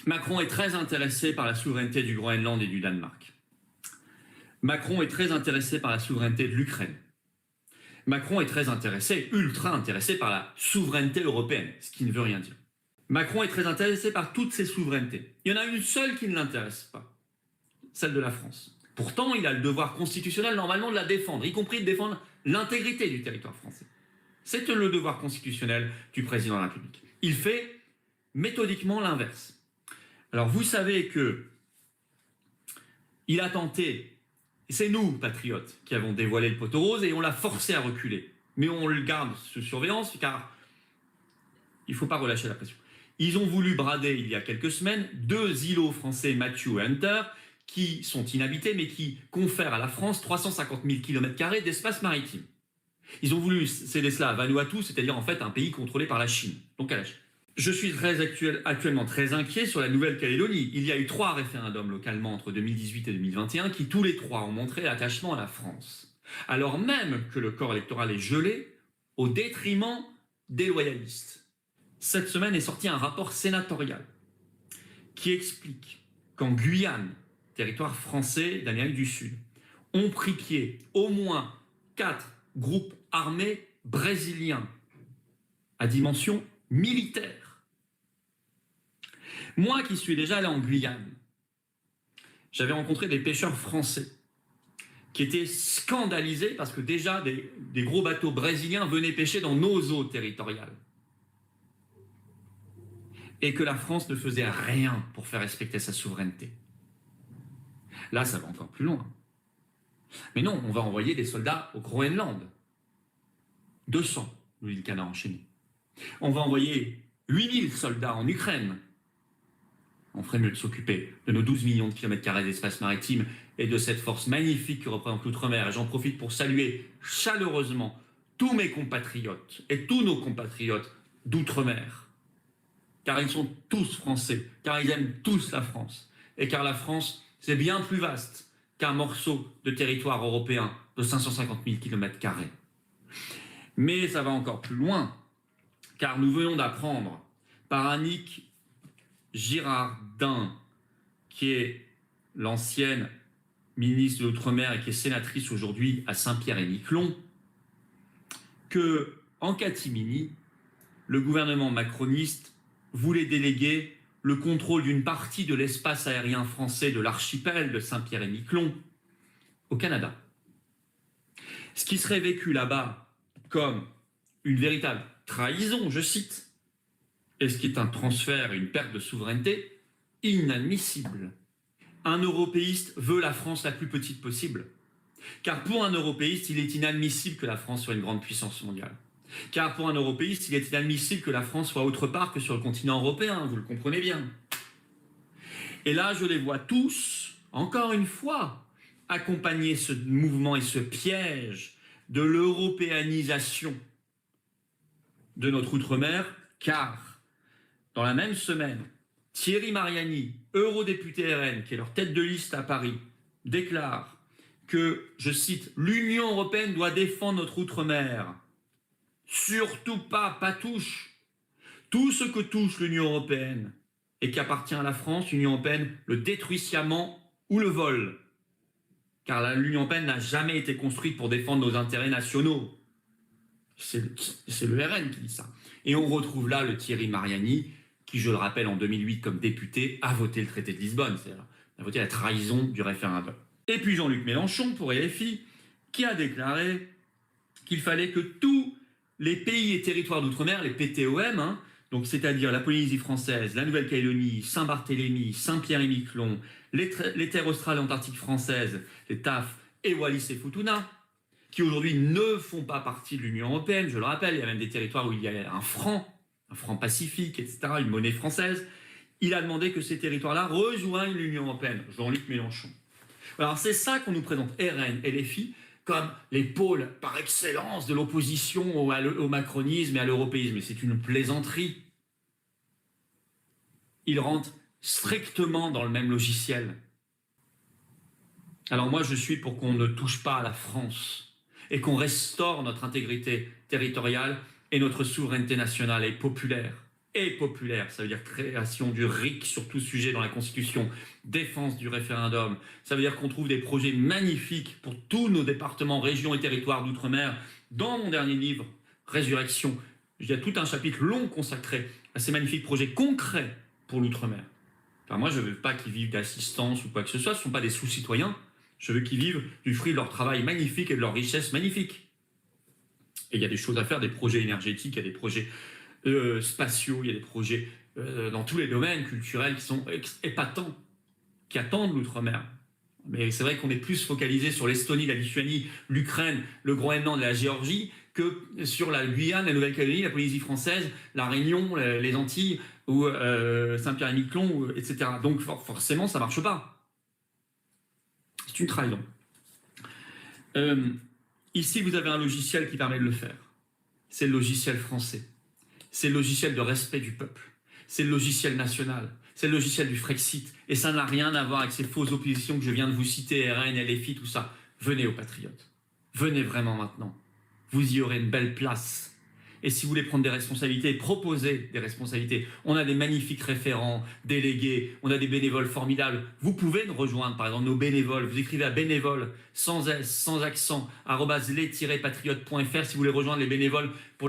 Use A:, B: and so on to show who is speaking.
A: Macron est très intéressé par la souveraineté du Groenland et du Danemark. Macron est très intéressé par la souveraineté de l'Ukraine. Macron est très intéressé, ultra intéressé par la souveraineté européenne, ce qui ne veut rien dire. Macron est très intéressé par toutes ces souverainetés. Il y en a une seule qui ne l'intéresse pas, celle de la France. Pourtant, il a le devoir constitutionnel normalement de la défendre, y compris de défendre l'intégrité du territoire français. C'est le devoir constitutionnel du président de la République. Il fait méthodiquement l'inverse. Alors vous savez que il a tenté, c'est nous, patriotes, qui avons dévoilé le poteau rose et on l'a forcé à reculer. Mais on le garde sous surveillance car il ne faut pas relâcher la pression. Ils ont voulu brader, il y a quelques semaines, 2 îlots français, Matthew et Hunter, qui sont inhabités, mais qui confèrent à la France 350 000 km² d'espace maritime. Ils ont voulu céder cela à Vanuatu, c'est-à-dire en fait un pays contrôlé par la Chine, donc à la Chine. Je suis actuellement très inquiet sur la Nouvelle-Calédonie. Il y a eu 3 référendums localement entre 2018 et 2021 qui tous les 3 ont montré l'attachement à la France. Alors même que le corps électoral est gelé au détriment des loyalistes. Cette semaine est sorti un rapport sénatorial qui explique qu'en Guyane, territoire français d'Amérique du Sud, ont pris pied au moins 4 groupes armés brésiliens à dimension militaire. Moi qui suis déjà allé en Guyane, j'avais rencontré des pêcheurs français qui étaient scandalisés parce que déjà des gros bateaux brésiliens venaient pêcher dans nos eaux territoriales. Et que la France ne faisait rien pour faire respecter sa souveraineté. Là, ça va encore plus loin. Mais non, on va envoyer des soldats au Groenland. 200, nous dit le canard enchaîné. On va envoyer 8000 soldats en Ukraine. On ferait mieux de s'occuper de nos 12 millions de kilomètres carrés d'espace maritime et de cette force magnifique que représente l'outre-mer. Et j'en profite pour saluer chaleureusement tous mes compatriotes et tous nos compatriotes d'outre-mer. Car ils sont tous français, car ils aiment tous la France. Et car la France, c'est bien plus vaste qu'un morceau de territoire européen de 550 000 km². Mais ça va encore plus loin, car nous venons d'apprendre par Annick Girardin, qui est l'ancienne ministre de l'Outre-mer et qui est sénatrice aujourd'hui à Saint-Pierre-et-Miquelon, qu'en catimini, le gouvernement macroniste voulait déléguer le contrôle d'une partie de l'espace aérien français de l'archipel de Saint-Pierre-et-Miquelon au Canada. Ce qui serait vécu là-bas comme une véritable trahison, je cite, et ce qui est un transfert et une perte de souveraineté inadmissible. Un européiste veut la France la plus petite possible. Car pour un européiste, il est inadmissible que la France soit une grande puissance mondiale. Car pour un européiste, il est inadmissible que la France soit autre part que sur le continent européen, vous le comprenez bien. Et là, je les vois tous, encore une fois, accompagner ce mouvement et ce piège de l'européanisation de notre outre-mer, car dans la même semaine, Thierry Mariani, eurodéputé RN, qui est leur tête de liste à Paris, déclare que, je cite, « l'Union européenne doit défendre notre outre-mer. Surtout pas touche. Tout ce que touche l'Union européenne et qui appartient à la France, l'Union européenne le détruit sciemment ou le vole. Car l'Union européenne n'a jamais été construite pour défendre nos intérêts nationaux. » C'est le RN qui dit ça. Et on retrouve là le Thierry Mariani, qui, je le rappelle, en 2008, comme député, a voté le traité de Lisbonne, c'est-à-dire a voté la trahison du référendum. Et puis Jean-Luc Mélenchon, pour LFI, qui a déclaré qu'il fallait que tous les pays et territoires d'outre-mer, les PTOM, donc c'est-à-dire la Polynésie française, la Nouvelle-Calédonie, Saint-Barthélemy, Saint-Pierre-et-Miquelon, les terres australes et antarctiques françaises, les TAF et Wallis et Futuna, qui aujourd'hui ne font pas partie de l'Union européenne, je le rappelle, il y a même des territoires où il y a un franc pacifique, etc., une monnaie française. Il a demandé que ces territoires-là rejoignent l'Union européenne, Jean-Luc Mélenchon. Alors c'est ça qu'on nous présente, RN et LFI, comme les pôles par excellence de l'opposition au macronisme et à l'européisme. Et c'est une plaisanterie. Ils rentrent strictement dans le même logiciel. Alors moi, je suis pour qu'on ne touche pas à la France et qu'on restaure notre intégrité territoriale et notre souveraineté nationale et populaire. et populaire. Ça veut dire création du RIC sur tout sujet dans la Constitution, défense du référendum. Ça veut dire qu'on trouve des projets magnifiques pour tous nos départements, régions et territoires d'outre-mer. Dans mon dernier livre, Résurrection, il y a tout un chapitre long consacré à ces magnifiques projets concrets pour l'outre-mer. Enfin, moi, je ne veux pas qu'ils vivent d'assistance ou quoi que ce soit. Ce ne sont pas des sous-citoyens. Je veux qu'ils vivent du fruit de leur travail magnifique et de leur richesse magnifique. Et il y a des choses à faire, des projets énergétiques, il y a des projets spatiaux, il y a des projets dans tous les domaines culturels qui sont épatants, qui attendent l'outre-mer. Mais c'est vrai qu'on est plus focalisé sur l'Estonie, la Lituanie, l'Ukraine, le Groenland et la Géorgie que sur la Guyane, la Nouvelle-Calédonie, la Polynésie française, la Réunion, les Antilles ou Saint-Pierre-et-Miquelon, etc. Donc forcément, ça ne marche pas. C'est une trahison. Ici, vous avez un logiciel qui permet de le faire. C'est le logiciel français. C'est le logiciel de respect du peuple. C'est le logiciel national. C'est le logiciel du Frexit. Et ça n'a rien à voir avec ces fausses oppositions que je viens de vous citer, RN, LFI, tout ça. Venez aux Patriotes. Venez vraiment maintenant. Vous y aurez une belle place. Et si vous voulez prendre des responsabilités, proposer des responsabilités, on a des magnifiques référents, délégués, on a des bénévoles formidables. Vous pouvez nous rejoindre, par exemple, nos bénévoles. Vous écrivez à bénévoles, sans S, sans accent, @les-patriotes.fr si vous voulez rejoindre les bénévoles pour